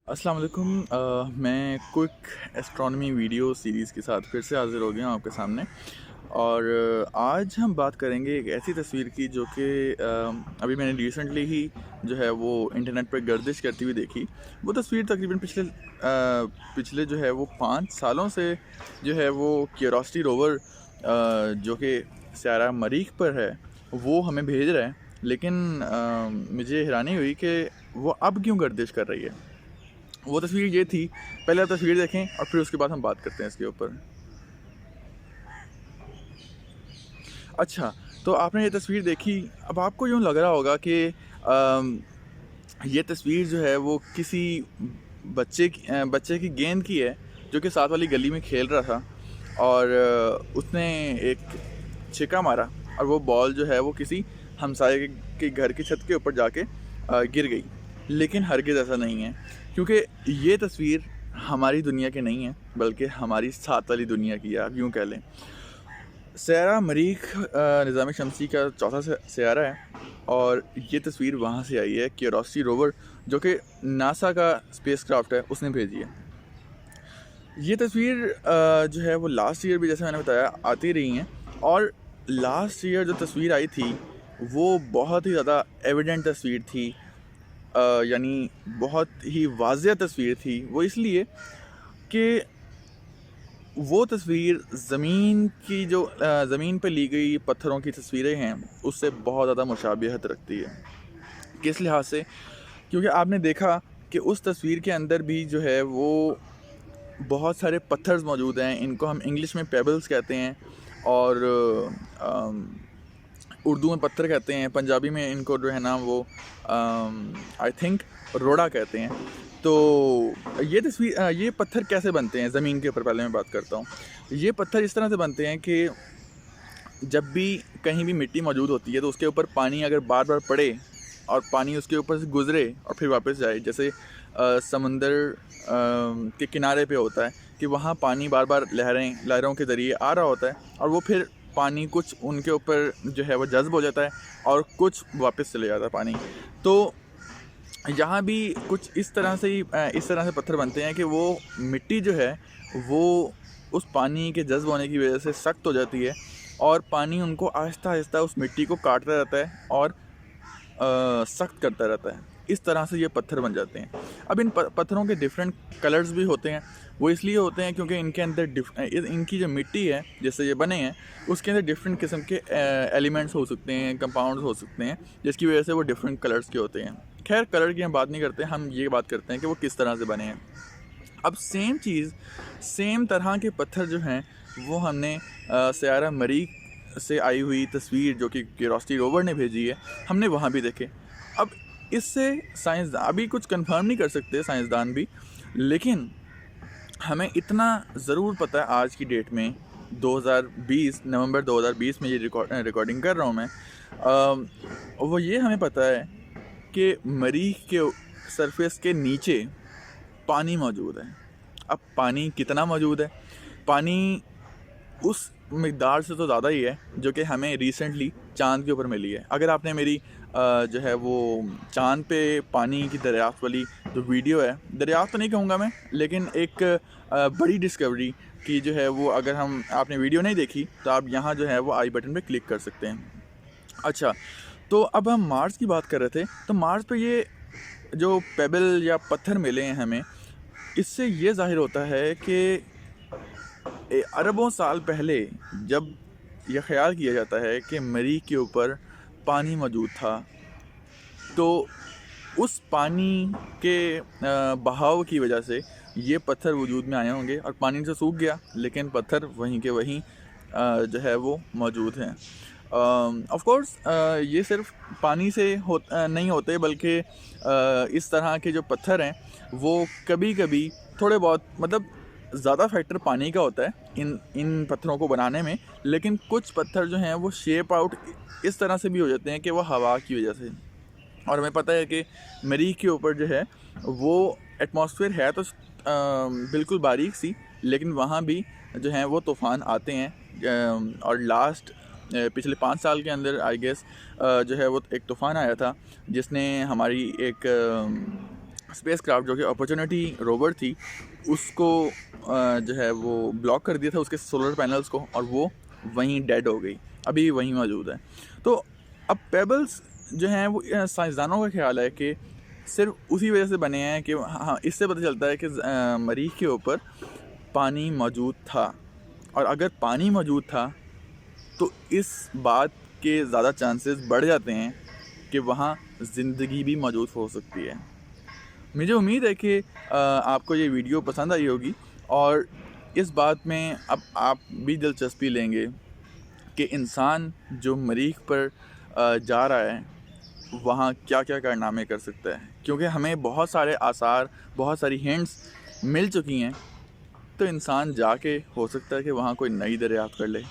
अस्सलाम वालेकुम। मैं क्विक एस्ट्रोनॉमी वीडियो सीरीज़ के साथ फिर से हाज़िर हो गया हूँ आपके सामने। और आज हम बात करेंगे एक ऐसी तस्वीर की जो कि अभी मैंने रिसेंटली ही जो है वो इंटरनेट पर गर्दिश करती हुई देखी। वो तस्वीर तकरीबन पिछले जो है वो 5 सालों से जो है वो क्यूरोसिटी रोवर जो कि स्यारा मरीख पर है वो हमें भेज रहा है। लेकिन मुझे हैरानी हुई कि वो अब क्यों गर्दिश कर रही है। वो तस्वीर ये थी, पहले आप तस्वीर देखें और फिर उसके बाद हम बात करते हैं इसके ऊपर। अच्छा, तो आपने ये तस्वीर देखी, अब आपको यूँ लग रहा होगा कि ये तस्वीर जो है वो किसी बच्चे की गेंद की है, जो कि साथ वाली गली में खेल रहा था और उसने एक छिक्का मारा और वो बॉल जो है वो किसी हमसाये के घर की छत के ऊपर जाके गिर गई। लेकिन हरगिज़ ऐसा नहीं है, क्योंकि ये तस्वीर हमारी दुनिया की नहीं है, बल्कि हमारी साथ वाली दुनिया की है, आप यूँ कह लें। स्यारा मरीख निज़ाम शमसी का चौथा स्यारा है और ये तस्वीर वहाँ से आई है, क्यूरोसिटी रोवर जो कि नासा का स्पेसक्राफ्ट है, उसने भेजी है। ये तस्वीर जो है वो लास्ट ईयर भी, जैसे मैंने बताया, आती रही हैं। और लास्ट ईयर जो तस्वीर आई थी वो बहुत ही ज़्यादा एविडेंट तस्वीर थी, यानी बहुत ही वाज़िया तस्वीर थी। वो इसलिए कि वो तस्वीर ज़मीन पे ली गई पत्थरों की तस्वीरें हैं, उससे बहुत ज़्यादा मुशाबिहत रखती है। किस लिहाज से? क्योंकि आपने देखा कि उस तस्वीर के अंदर भी जो है वो बहुत सारे पत्थर्स मौजूद हैं। इनको हम इंग्लिश में पेबल्स कहते हैं और उर्दू में पत्थर कहते हैं, पंजाबी में इनको जो है ना वो आई थिंक रोड़ा कहते हैं। तो ये पत्थर कैसे बनते हैं ज़मीन के ऊपर, पहले मैं बात करता हूँ। ये पत्थर इस तरह से बनते हैं कि जब भी कहीं भी मिट्टी मौजूद होती है तो उसके ऊपर पानी अगर बार बार पड़े और पानी उसके ऊपर से गुज़रे और फिर वापस जाए, जैसे समंदर के किनारे पे होता है कि वहाँ पानी बार बार लहरों के ज़रिए आ रहा होता है और वो फिर पानी कुछ उनके ऊपर जो है वो जज़्ब हो जाता है और कुछ वापस चले जाता है पानी। तो यहाँ भी कुछ इस तरह से पत्थर बनते हैं कि वो मिट्टी जो है वो उस पानी के जज़्ब होने की वजह से सख्त हो जाती है और पानी उनको आहिस्ता आहिस्ता उस मिट्टी को काटता रहता है और सख्त करता रहता है। इस तरह से ये पत्थर बन जाते हैं। अब इन पत्थरों के डिफरेंट कलर्स भी होते हैं। वो इसलिए होते हैं क्योंकि इनके अंदर इनकी जो मिट्टी है जिससे ये बने हैं, उसके अंदर डिफरेंट किस्म के एलिमेंट्स हो सकते हैं, कंपाउंड्स हो सकते हैं, जिसकी वजह से वो डिफरेंट कलर्स के होते हैं। खैर, कलर की हम बात नहीं करते, हम ये बात करते हैं कि वो किस तरह से बने हैं। अब सेम चीज़, सेम तरह के पत्थर जो हैं वो हमने स्यारा मरीख से आई हुई तस्वीर जो कि क्यूरोसिटी रोवर ने भेजी है, हमने वहाँ भी देखे। अब इससे साइंसदान अभी कुछ कंफर्म नहीं कर सकते, साइंसदान भी, लेकिन हमें इतना ज़रूर पता है आज की डेट में 2020 नवंबर 2020 में ये रिकॉर्डिंग कर रहा हूँ मैं। वो ये हमें पता है कि मरीख के सरफेस के नीचे पानी मौजूद है। अब पानी कितना मौजूद है? पानी उस मिक़दार से तो ज़्यादा ही है जो कि हमें रिसेंटली चाँद के ऊपर मिली है। अगर आपने मेरी जो है वो चाँद पे पानी की दरियाफ़्त वाली जो वीडियो है, दरियाफ़्त तो नहीं कहूँगा मैं, लेकिन एक बड़ी डिस्कवरी की जो है वो, अगर आपने वीडियो नहीं देखी तो आप यहाँ जो है वो आई बटन पे क्लिक कर सकते हैं। अच्छा, तो अब हम मार्स की बात कर रहे थे। तो मार्स पे ये जो पेबल या पत्थर मिले हैं हमें, इससे ये ज़ाहिर होता है कि अरबों साल पहले जब यह ख्याल किया जाता है कि मरीख के ऊपर पानी मौजूद था, तो उस पानी के बहाव की वजह से ये पत्थर वजूद में आए होंगे और पानी से सूख गया, लेकिन पत्थर वहीं के वहीं जो है वो मौजूद हैं। ऑफ कोर्स ये सिर्फ पानी से नहीं होते, बल्कि इस तरह के जो पत्थर हैं वो कभी कभी थोड़े बहुत, मतलब ज़्यादा फैक्टर पानी का होता है इन पत्थरों को बनाने में, लेकिन कुछ पत्थर जो हैं वो शेप आउट इस तरह से भी हो जाते हैं कि वो हवा की वजह से। और हमें पता है कि मरीख के ऊपर जो है वो एटमॉस्फेयर है तो बिल्कुल बारीक सी, लेकिन वहाँ भी जो हैं वो तूफ़ान आते हैं। और पिछले 5 साल के अंदर आई गेस जो है वो एक तूफ़ान आया था जिसने हमारी एक स्पेसक्राफ्ट जो कि अपॉर्चुनिटी रोवर थी उसको जो है वो ब्लॉक कर दिया था उसके सोलर पैनल्स को, और वो वहीं डेड हो गई, अभी वहीं मौजूद है। तो अब पेबल्स जो हैं वो साइंसदानों का ख्याल है कि सिर्फ उसी वजह से बने हैं कि हाँ, इससे पता चलता है कि मरीख के ऊपर पानी मौजूद था, और अगर पानी मौजूद था तो इस बात के ज़्यादा चांसेस बढ़ जाते हैं कि वहाँ ज़िंदगी भी मौजूद हो सकती है। मुझे उम्मीद है कि आपको ये वीडियो पसंद आई होगी, और इस बात में अब आप भी दिलचस्पी लेंगे कि इंसान जो मरीख पर जा रहा है वहाँ क्या क्या कारनामे कर सकता है, क्योंकि हमें बहुत सारे आसार, बहुत सारी हिंट्स मिल चुकी हैं। तो इंसान जाके हो सकता है कि वहाँ कोई नई दरियाफ्त कर ले।